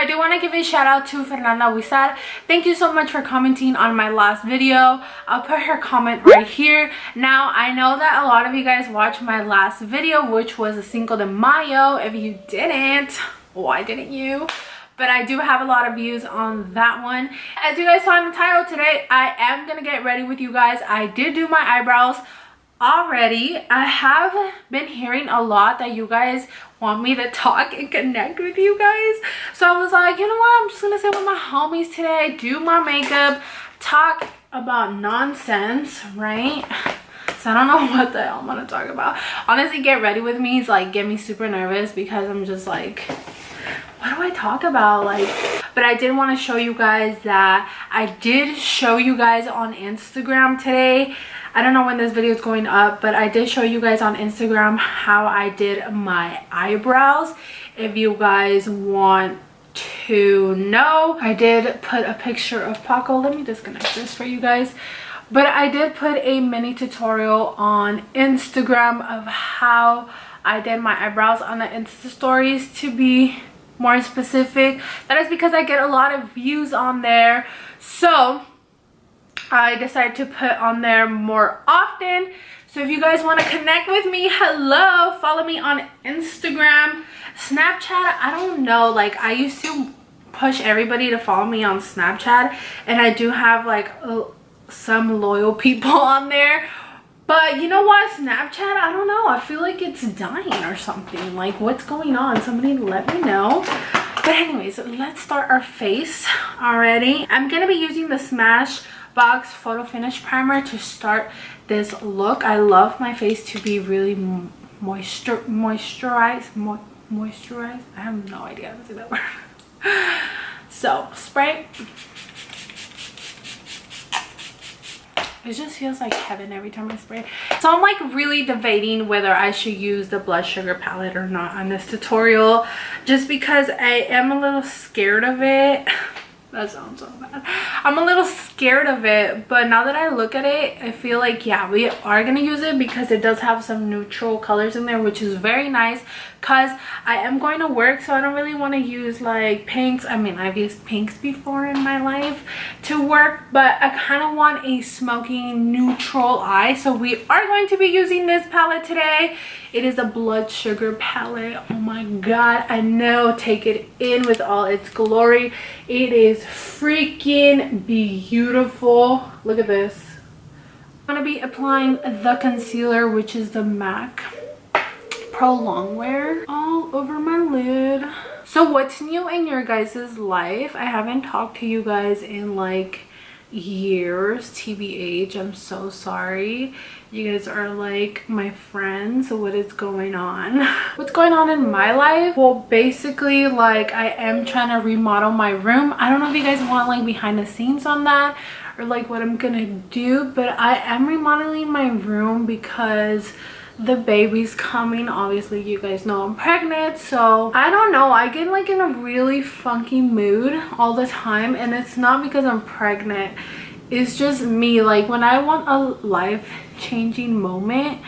I do want to give a shout out to Fernanda Wizar. Thank you so much for commenting on my last video. I'll put her comment right here. Now I know that a lot of you guys watched my last video, which was a Cinco de Mayo. If you didn't, why didn't you? But I do have a lot of views on that one. As you guys saw in the title, today I am gonna get ready with you guys. I did do my eyebrows already. I have been hearing a lot that you guys want me to talk and connect with you guys, so I was like, you know what, I'm just gonna sit with my homies today, do my makeup, talk about nonsense, right? So I don't know what the hell I'm gonna talk about. Honestly, get ready with me is like get me super nervous because I'm just like, what do I talk about? Like, but I did want to show you guys that I did show you guys on Instagram today. I don't know when this video is going up, but I did show you guys on Instagram how I did my eyebrows. If you guys want to know, I did put a picture of PACO. Let me disconnect this for you guys. But I did put a mini tutorial on Instagram of how I did my eyebrows on the Insta stories. To be more specific, that is because I get a lot of views on there, so I decided to put on there more often. So if you guys want to connect with me, hello, follow me on Instagram, Snapchat. I don't know, like I used to push everybody to follow me on Snapchat, and I do have like some loyal people on there. But you know what, Snapchat, I don't know, I feel like it's dying or something. Like, what's going on? Somebody let me know. But anyways, let's start our face already. I'm gonna be using the Smashbox Photo Finish Primer to start this look. I love my face to be really moisturized. I have no idea how to say that word. So, spray. It just feels like heaven every time I spray. So I'm like really debating whether I should use the blush sugar palette or not on this tutorial, just because I am a little scared of it. That sounds so bad. I'm a little scared of it, but now that I look at it, I feel like, yeah, we are gonna use it because it does have some neutral colors in there, which is very nice because I am going to work, so I don't really want to use like pinks. I mean, I've used pinks before in my life to work, but I kind of want a smoky neutral eye, so we are going to be using this palette today. It is a blood sugar palette. Oh my god, I know, take it in with all its glory. It is freaking beautiful. Look at this. I'm gonna be applying the concealer, which is the MAC Pro Longwear, all over my lid. So what's new in your guys' life? I haven't talked to you guys in like years, TBH. I'm so sorry. You guys are like my friends. What is going on? What's going on in my life? Well, basically, like, I am trying to remodel my room. I don't know if you guys want like behind the scenes on that or like what I'm gonna do, but I am remodeling my room because the baby's coming. Obviously, you guys know I'm pregnant, so I don't know, I get like in a really funky mood all the time, and it's not because I'm pregnant. It's just me. Like, when I want a life-changing moment,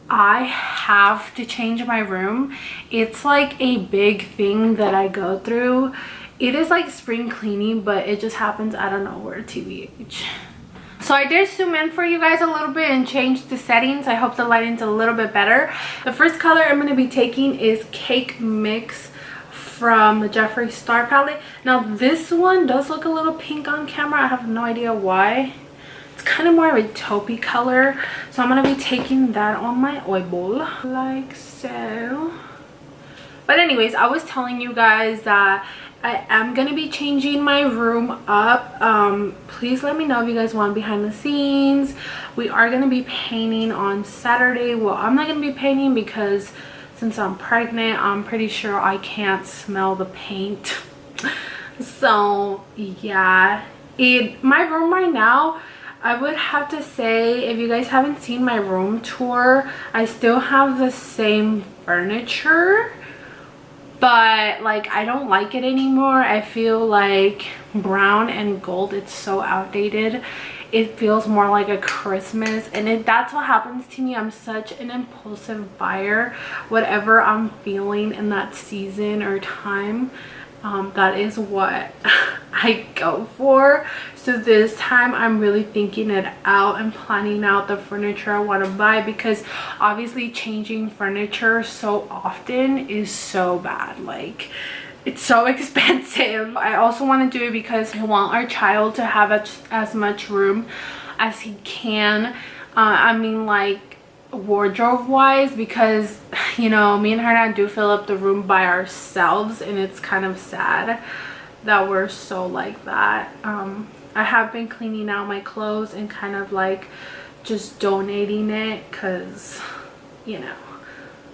I have to change my room. It's like a big thing that I go through. It is like spring cleaning, but it just happens out of nowhere, TBH. So I did zoom in for you guys a little bit and change the settings. I hope the lighting's a little bit better. The first color I'm going to be taking is Cake Mix from the Jeffree Star palette. Now this one does look a little pink on camera. I have no idea why. It's kind of more of a taupey color. So I'm going to be taking that on my eyeball like so. But anyways, I was telling you guys that I am going to be changing my room up. Please let me know if you guys want behind the scenes. We are going to be painting on Saturday. Well, I'm not going to be painting because since I'm pregnant, I'm pretty sure I can't smell the paint. So yeah, my room right now, I would have to say, if you guys haven't seen my room tour, I still have the same furniture, but like I don't like it anymore. I feel like brown and gold, it's so outdated. It feels more like a Christmas, and that's what happens to me. I'm such an impulsive buyer. Whatever I'm feeling in that season or time, That is what I go for. So this time I'm really thinking it out and planning out the furniture I want to buy, because obviously changing furniture so often is so bad. Like, it's so expensive. I also want to do it because I want our child to have as much room as he can. I mean, like, wardrobe wise, because you know, me and her do fill up the room by ourselves, and it's kind of sad that we're so like that. I have been cleaning out my clothes and kind of like just donating it, because you know,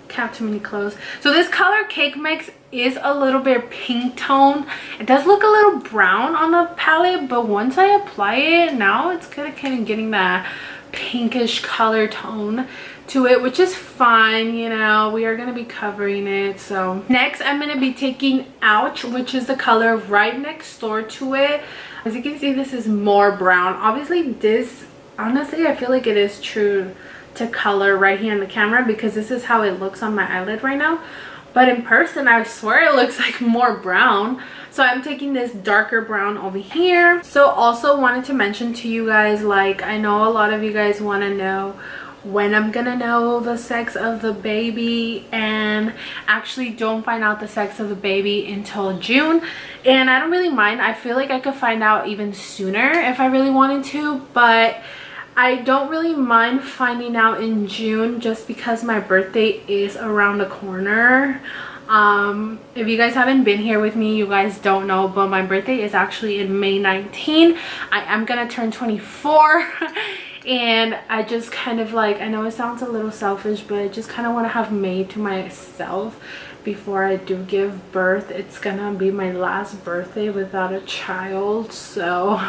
can't have too many clothes. So this color Cake Mix is a little bit pink tone. It does look a little brown on the palette, but once I apply it, now it's kind of getting that pinkish color tone to it, which is fine. You know, we are going to be covering it. So next I'm going to be taking Ouch, which is the color right next door to it. As you can see, this is more brown. Obviously this, honestly, I feel like it is true to color right here in the camera, because this is how it looks on my eyelid right now, but in person I swear it looks like more brown. So I'm taking this darker brown over here. So also wanted to mention to you guys, like, I know a lot of you guys want to know when I'm gonna know the sex of the baby, and actually don't find out the sex of the baby until June. And I don't really mind. I feel like I could find out even sooner if I really wanted to, but I don't really mind finding out in June, just because my birthday is around the corner. If you guys haven't been here with me, you guys don't know, but my birthday is actually in May 19. I am gonna turn 24 and I just kind of like, I know it sounds a little selfish, but I just kind of want to have May to myself before I do give birth. It's gonna be my last birthday without a child, so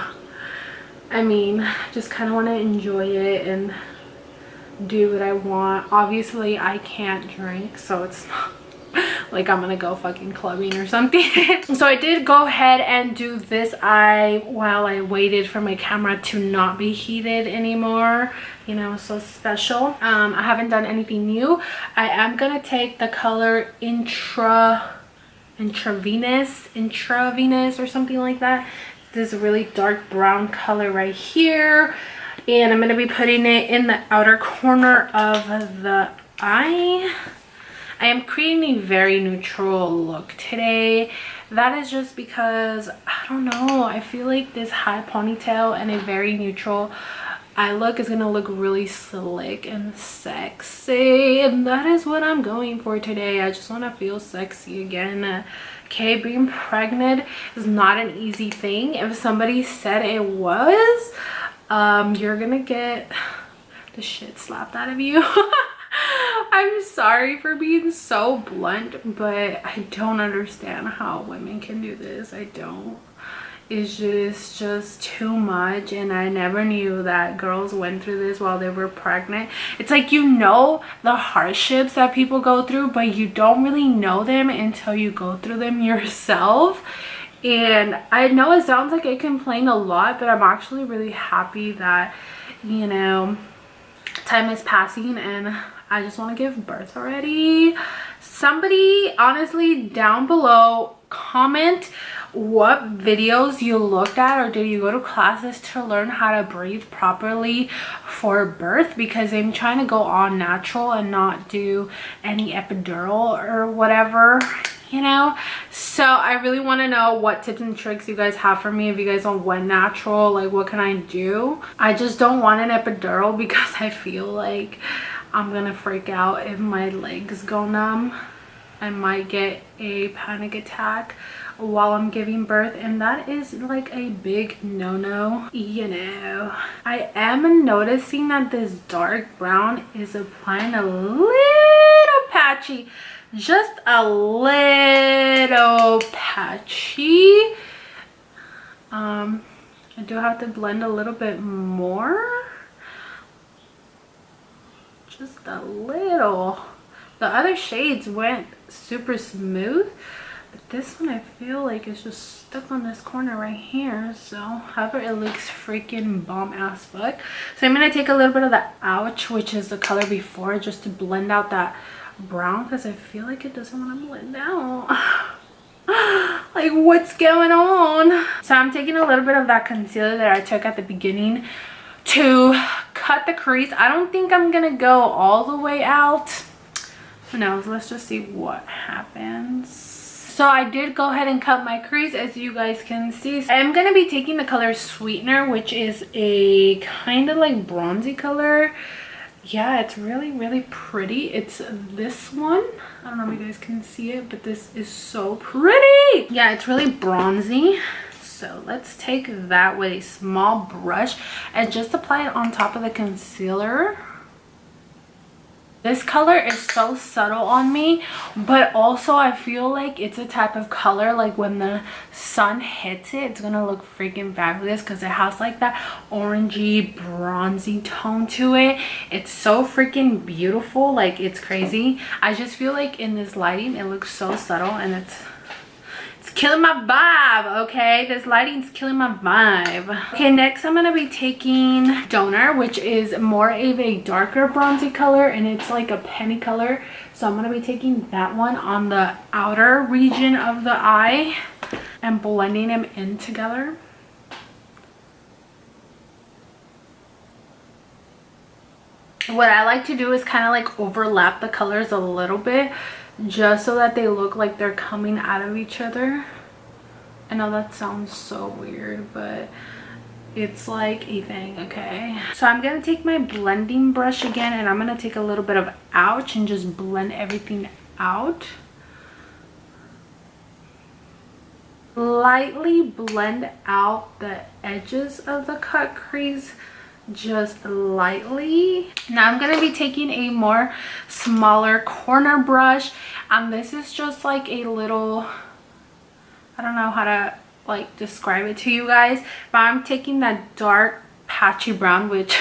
I mean, just kind of want to enjoy it and do what I want. Obviously I can't drink, so it's not like I'm gonna go fucking clubbing or something. So I did go ahead and do this eye while I waited for my camera to not be heated anymore, you know, so special. I haven't done anything new. I am gonna take the color intravenous or something like that. This really dark brown color right here, and I'm going to be putting it in the outer corner of the eye. I am creating a very neutral look today. That is just because, I don't know, I feel like this high ponytail and a very neutral eye look is going to look really slick and sexy, and that is what I'm going for today. I just want to feel sexy again. Okay, being pregnant is not an easy thing. If somebody said it was, you're gonna get the shit slapped out of you. I'm sorry for being so blunt, but I don't understand how women can do this. I don't. It's just too much, and I never knew that girls went through this while they were pregnant. It's like, you know the hardships that people go through, but you don't really know them until you go through them yourself. And I know it sounds like I complain a lot, but I'm actually really happy that, you know, time is passing and I just want to give birth already. Somebody, honestly, down below, comment what videos you looked at, or did you go to classes to learn how to breathe properly for birth, because I'm trying to go all natural and not do any epidural or whatever, you know. So I really want to know what tips and tricks you guys have for me. If you guys don't want natural, like, what can I do? I just don't want an epidural because I feel like I'm gonna freak out if my legs go numb. I might get a panic attack while I'm giving birth, and that is like a big no-no, you know. I am noticing that this dark brown is applying a little patchy, just a little patchy. I do have to blend a little bit more, just a little. The other shades went super smooth, but this one I feel like it's just stuck on this corner right here. So however, it looks freaking bomb ass fuck. So I'm gonna take a little bit of the Ouch, which is the color before, just to blend out that brown, because I feel like it doesn't want to blend out. Like, what's going on? So I'm taking a little bit of that concealer that I took at the beginning to cut the crease. I don't think I'm gonna go all the way out. Who knows? Let's just see what happens. So I did go ahead and cut my crease, as you guys can see. I'm gonna be taking the color Sweetener, which is a kind of like bronzy color. Yeah, it's really pretty. It's this one. I don't know if you guys can see it, but this is so pretty. Yeah, it's really bronzy. So let's take that with a small brush and just apply it on top of the concealer. This color is so subtle on me, but also I feel like it's a type of color like when the sun hits it, it's gonna look freaking fabulous because it has like that orangey bronzy tone to it. It's so freaking beautiful, like it's crazy. I just feel like in this lighting it looks so subtle and it's killing my vibe. Okay, this lighting's killing my vibe. Okay, next I'm gonna be taking Donor, which is more of a darker bronzy color, and it's like a penny color. So I'm gonna be taking that one on the outer region of the eye and blending them in together. What I like to do is kind of like overlap the colors a little bit, just so that they look like they're coming out of each other. I know that sounds so weird, but it's like a thing, okay? So I'm gonna take my blending brush again, and I'm gonna take a little bit of Ouch and just blend everything out. Lightly blend out the edges of the cut crease, just lightly. Now I'm gonna be taking a more smaller corner brush, and this is just like a little, I don't know how to like describe it to you guys, but I'm taking that dark patchy brown, which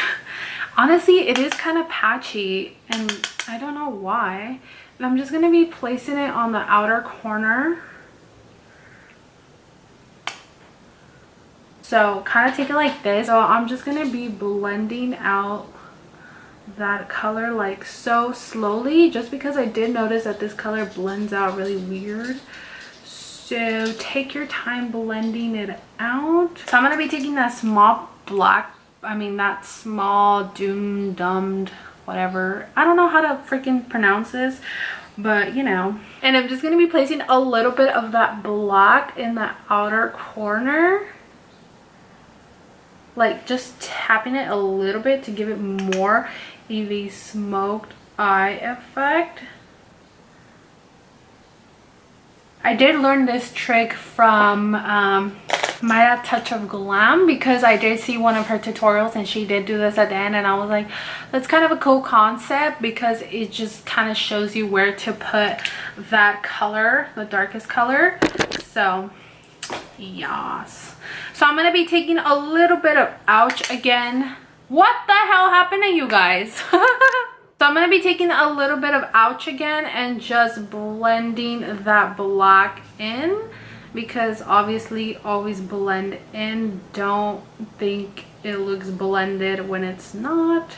honestly it is kind of patchy and I don't know why, and I'm just gonna be placing it on the outer corner. So kind of take it like this. So I'm just gonna be blending out that color like so slowly, just because I did notice that this color blends out really weird. So take your time blending it out. So I'm gonna be taking that small that small dumbed, whatever, I don't know how to freaking pronounce this, but you know, and I'm just gonna be placing a little bit of that black in the outer corner, like just tapping it a little bit to give it more of a smoked eye effect. I did learn this trick from Maya Touch of Glam, because I did see one of her tutorials and she did do this at the end, and I was like, that's kind of a cool concept because it just kind of shows you where to put that color, the darkest color. So yes, so I'm gonna be taking a little bit of Ouch again. What the hell happened to you guys? So I'm going to be taking a little bit of Ouch again and just blending that black in, because obviously always blend in. Don't think it looks blended when it's not.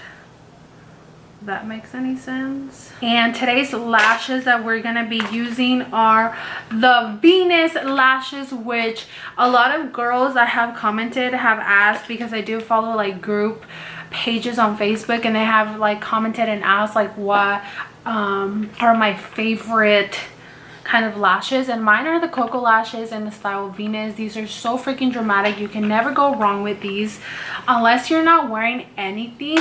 If that makes any sense. And today's lashes that we're going to be using are the Venus lashes, which a lot of girls that have commented have asked, because I do follow like group pages on Facebook, and they have like commented and asked like what are my favorite kind of lashes, and mine are the KoKo lashes in the style Venus. These are so freaking dramatic. You can never go wrong with these unless you're not wearing anything.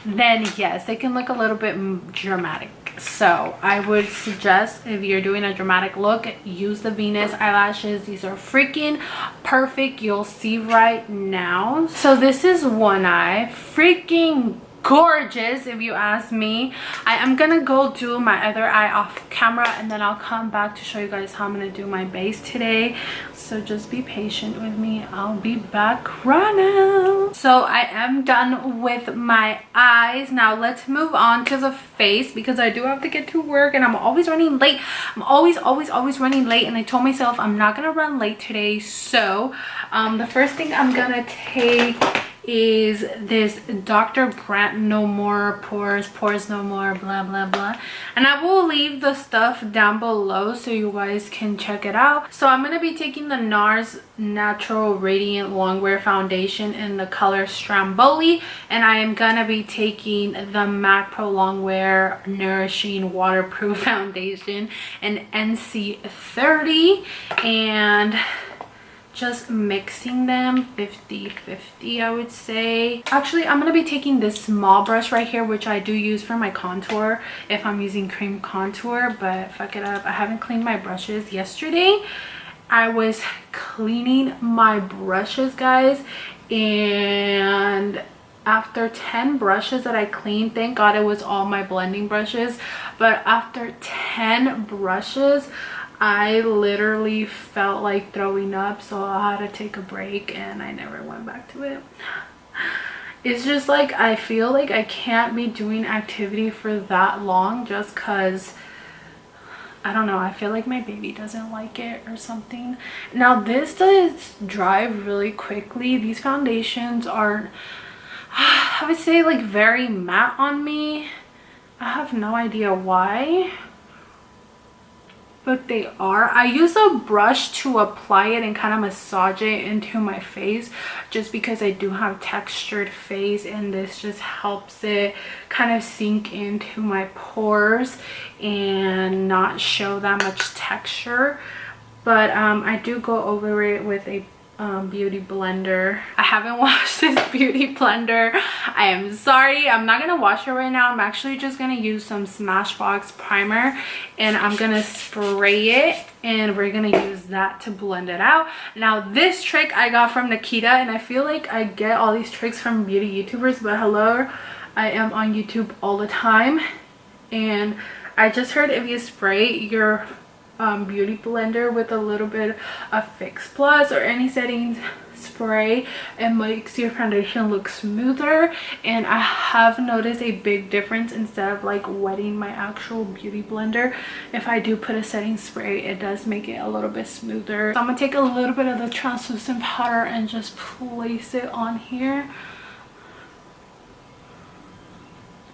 Then yes, they can look a little bit dramatic. So I would suggest, if you're doing a dramatic look, use the Venus eyelashes. These are freaking perfect. You'll see right now. So this is one eye. Freaking gorgeous, if you ask me. I am gonna go do my other eye off camera, and then I'll come back to show you guys how I'm gonna do my base today. So just be patient with me. I'll be back right now. So I am done with my eyes. Now let's move on to the face, because I do have to get to work and I'm always running late. I'm always running late, and I told myself I'm not gonna run late today. So the first thing I'm gonna take is this Dr. Brant No More Pores, Pores No More, blah blah blah. And I will leave the stuff down below so you guys can check it out. So I'm going to be taking the NARS Natural Radiant Longwear Foundation in the color Stromboli, and I am going to be taking the MAC Pro Longwear Nourishing Waterproof Foundation in NC30, and just mixing them 50-50, I would say. Actually, I'm going to be taking this small brush right here, which I do use for my contour if I'm using cream contour, but fuck it up. I haven't cleaned my brushes. Yesterday I was cleaning my brushes, guys, and after 10 brushes that I cleaned, thank God it was all my blending brushes, but after 10 brushes I literally felt like throwing up, so I had to take a break and I never went back to it. It's just like I feel like I can't be doing activity for that long just because, I don't know, I feel like my baby doesn't like it or something. Now this does dry really quickly. These foundations are, I would say, like very matte on me. I have no idea why, but they are. I use a brush to apply it and kind of massage it into my face just because I do have textured face, and this just helps it kind of sink into my pores and not show that much texture. But I do go over it with a beauty blender. I haven't washed this beauty blender. I am sorry, I'm not gonna wash it right now. I'm actually just gonna use some Smashbox primer and I'm gonna spray it, and we're gonna use that to blend it out. Now this trick I got from Nikita, and I feel like I get all these tricks from beauty YouTubers, but hello, I am on YouTube all the time, and I just heard if you spray your beauty blender with a little bit of Fix Plus or any setting spray, it makes your foundation look smoother. And I have noticed a big difference. Instead of like wetting my actual beauty blender, if I do put a setting spray, it does make it a little bit smoother. So I'm gonna take a little bit of the translucent powder and just place it on here,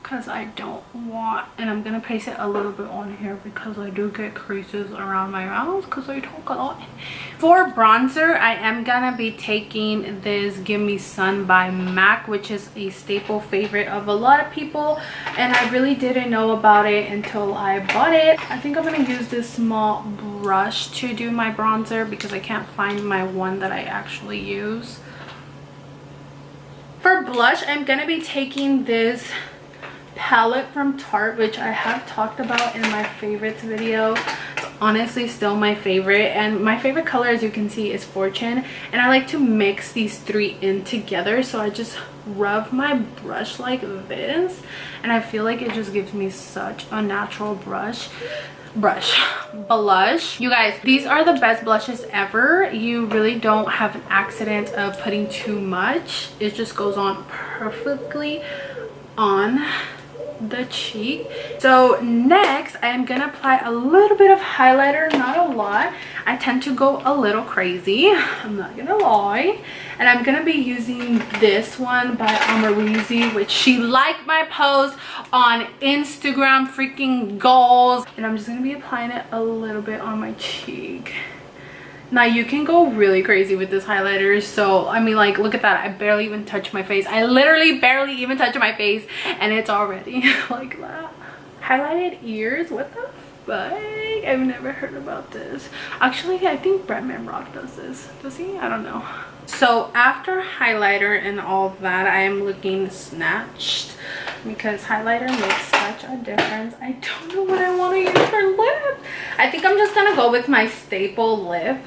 because I don't want, and I'm gonna place it a little bit on here because I do get creases around my mouth because I talk a lot. For bronzer, I am gonna be taking this Give Me Sun by MAC, which is a staple favorite of a lot of people, and I really didn't know about it until I bought it. I think I'm gonna use this small brush to do my bronzer because I can't find my one that I actually use. For blush, I'm gonna be taking this palette from Tarte, which I have talked about in my favorites video. It's honestly still my favorite, and my favorite color, as you can see, is Fortune, and I like to mix these three in together. So I just rub my brush like this, and I feel like it just gives me such a natural blush. You guys, these are the best blushes ever. You really don't have an accident of putting too much. It just goes on perfectly on the cheek. So next I am gonna apply a little bit of highlighter, not a lot. I tend to go a little crazy, I'm not gonna lie, and I'm gonna be using this one by Amarizi, which she liked my post on Instagram, freaking goals, and I'm just gonna be applying it a little bit on my cheek. Now you can go really crazy with this highlighter. So I mean, like, look at that, I barely even touch my face. I literally barely even touch my face and it's already like that. Highlighted ears, what the fuck? I've never heard about this. Actually, I think Brant Rock does this. Does he? I don't know. So after highlighter and all that, I am looking snatched because highlighter makes such a difference. I don't know what I want to use for lip. I think I'm just gonna go with my staple lip,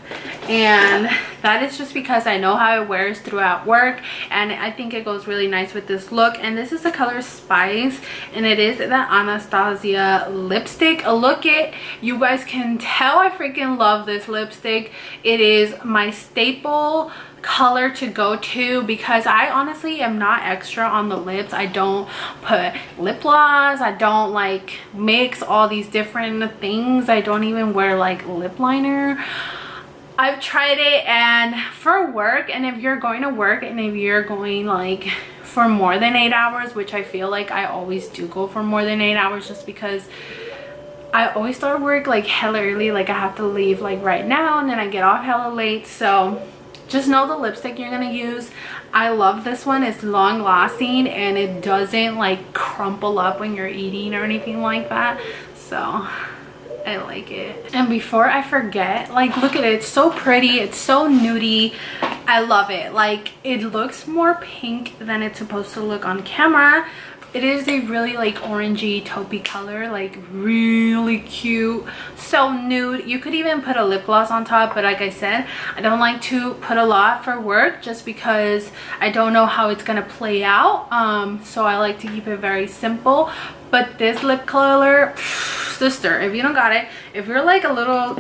and that is just because I know how it wears throughout work, and I think it goes really nice with this look. And this is the color Spice, and it is the Anastasia lipstick. Look it, you guys can tell I freaking love this lipstick. It is my staple color to go to because I honestly am not extra on the lips. I don't put lip gloss, I don't like mix all these different things, I don't even wear like lip liner. I've tried it, and for work, and if you're going to work and if you're going like for more than 8 hours, which I feel like I always do go for more than 8 hours, just because I always start work like hella early. Like I have to leave like right now, and then I get off hella late. So just know the lipstick you're gonna use. I love this one. It's long lasting and it doesn't like crumple up when you're eating or anything like that. So I like it. And before I forget, like look at it, it's so pretty, it's so nudie. I love it. Like it looks more pink than it's supposed to look on camera. It is a really like orangey taupey color, like really cute, so nude. You could even put a lip gloss on top, but like I said, I don't like to put a lot for work just because I don't know how it's gonna play out. So I like to keep it very simple. But this lip color, sister, if you don't got it, if you're like a little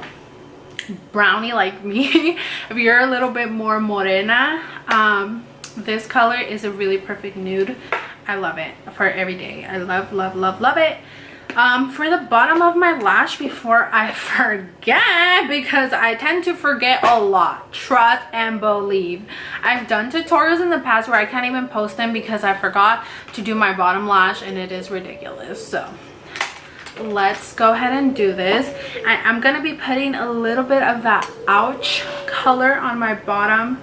brownie like me, if you're a little bit more morena, this color is a really perfect nude. I love it for every day. I love it. For the bottom of my lash, before I forget, because I tend to forget a lot, trust and believe. I've done tutorials in the past where I can't even post them because I forgot to do my bottom lash, and it is ridiculous. So let's go ahead and do this. I'm gonna be putting a little bit of that ouch color on my bottom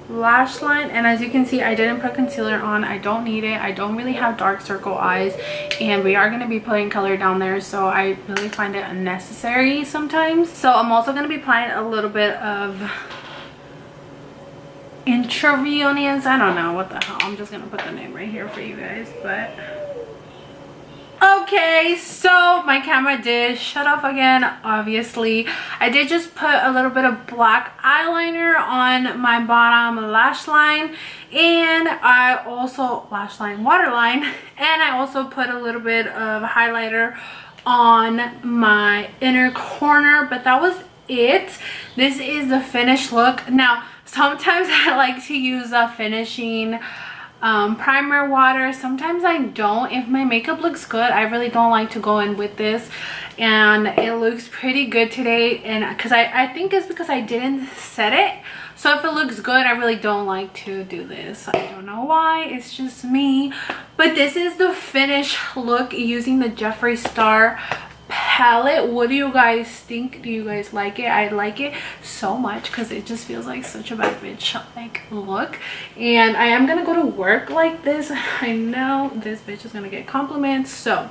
lash line, and as you can see, I didn't put concealer on. I don't need it. I don't really have dark circle eyes, and we are going to be putting color down there, so I really find it unnecessary sometimes. So I'm also going to be applying a little bit of intravenous, I don't know what the hell, I'm just going to put the name right here for you guys. But okay, so my camera did shut off again, obviously. I did just put a little bit of black eyeliner on my bottom lash line, and I also waterline, and I also put a little bit of highlighter on my inner corner, but that was it. This is the finished look. Now sometimes I like to use a finishing primer water, sometimes I don't. If my makeup looks good, I really don't like to go in with this, and it looks pretty good today. And because I think it's because I didn't set it, so if it looks good, I really don't like to do this. I don't know why, it's just me. But this is the finished look using the Jeffree Star palette. What do you guys think? Do you guys like it? I like it so much because it just feels like such a bad bitch like look, and I am gonna go to work like this. I know this bitch is gonna get compliments, so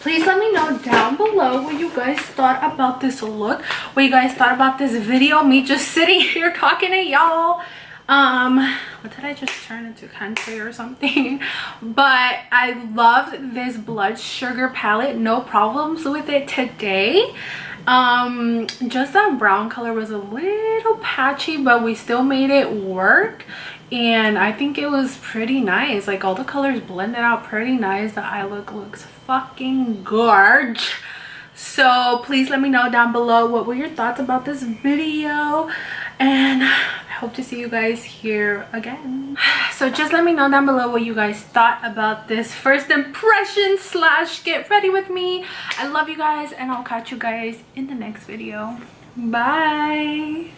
please let me know down below what you guys thought about this look, what you guys thought about this video, me just sitting here talking to y'all. What did I just turn into, country or something? But I loved this blood sugar palette, no problems with it today. Just that brown color was a little patchy, but we still made it work, and I think it was pretty nice. Like all the colors blended out pretty nice. The eye look looks fucking gorge. So please let me know down below what were your thoughts about this video, and I hope to see you guys here again. So just let me know down below what you guys thought about this first impression slash get ready with me. I love you guys, and I'll catch you guys in the next video. Bye.